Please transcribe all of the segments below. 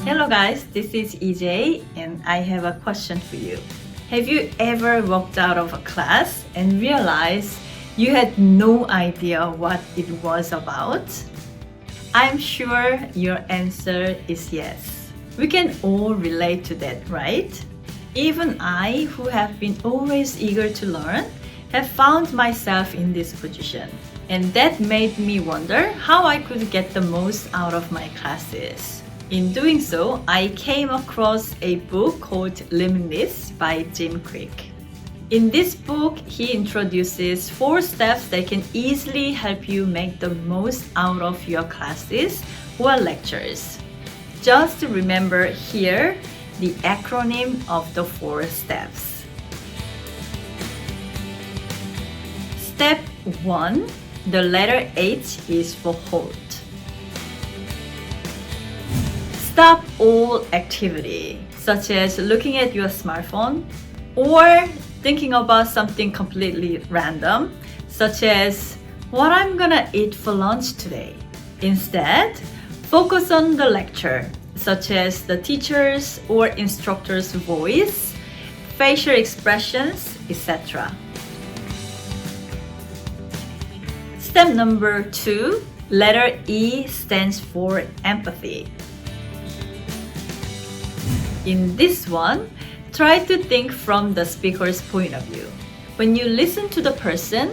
Hello guys, this is EJ and I have a question for you. Have you ever walked out of a class and realized you had no idea what it was about? I'm sure your answer is yes. We can all relate to that, right? Even I, who have been always eager to learn, have found myself in this position. And that made me wonder how I could get the most out of my classes. In doing so, I came across a book called Limitless by Jim Kwik. In this book, he introduces 4 steps that can easily help you make the most out of your classes or lectures. Just remember here the acronym of the 4 steps. Step 1, the letter H is for hold. Stop all activity, such as looking at your smartphone or thinking about something completely random, such as what I'm gonna eat for lunch today. Instead, focus on the lecture, such as the teacher's or instructor's voice, facial expressions, etc. Step number 2, letter E stands for empathy. In this one, try to think from the speaker's point of view. When you listen to the person,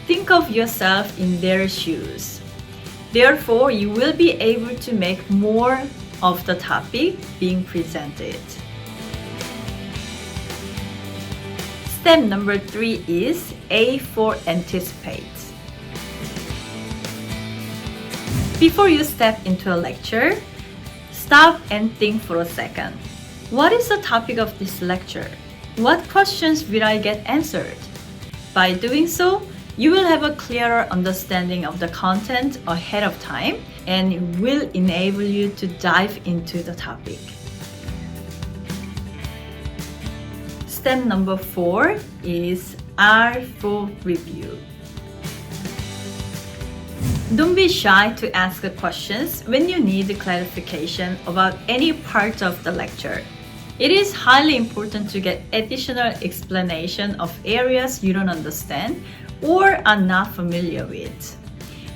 think of yourself in their shoes. Therefore, you will be able to make more of the topic being presented. Step number 3 is A for anticipate. Before you step into a lecture, stop and think for a second. What is the topic of this lecture? What questions will I get answered? By doing so, you will have a clearer understanding of the content ahead of time and it will enable you to dive into the topic. Step number 4 is R for review. Don't be shy to ask questions when you need clarification about any part of the lecture. It is highly important to get additional explanation of areas you don't understand or are not familiar with.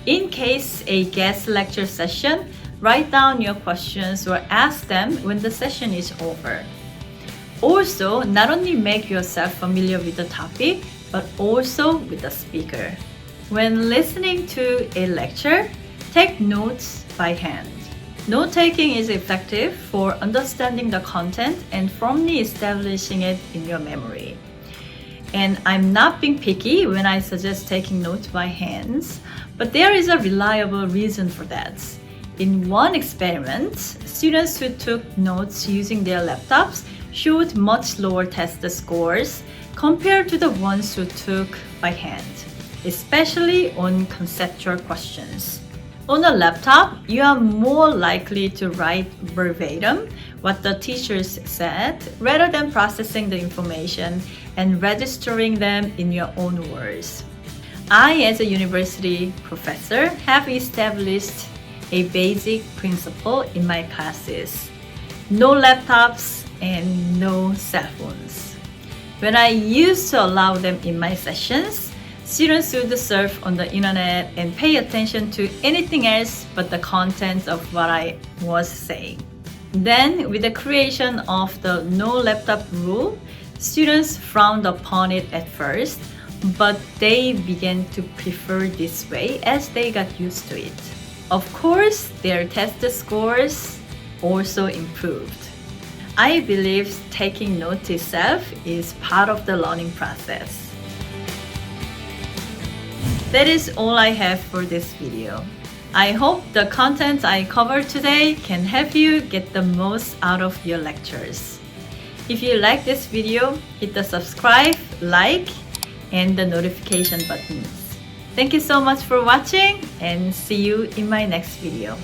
In case a guest lecture session, write down your questions or ask them when the session is over. Also, not only make yourself familiar with the topic, but also with the speaker. When listening to a lecture, take notes by hand. Note-taking is effective for understanding the content and firmly establishing it in your memory. And I'm not being picky when I suggest taking notes by hands, but there is a reliable reason for that. In one experiment, students who took notes using their laptops showed much lower test scores compared to the ones who took by hand, especially on conceptual questions. On a laptop, you are more likely to write verbatim what the teachers said rather than processing the information and registering them in your own words. I, as a university professor, have established a basic principle in my classes: no laptops and no cell phones. When I used to allow them in my sessions, students would surf on the internet and pay attention to anything else but the content of what I was saying. Then, with the creation of the no laptop rule, students frowned upon it at first, but they began to prefer this way as they got used to it. Of course, their test scores also improved. I believe taking notes itself is part of the learning process. That is all I have for this video. I hope the content I covered today can help you get the most out of your lectures. If you like this video, hit the subscribe, like, and the notification buttons. Thank you so much for watching and see you in my next video.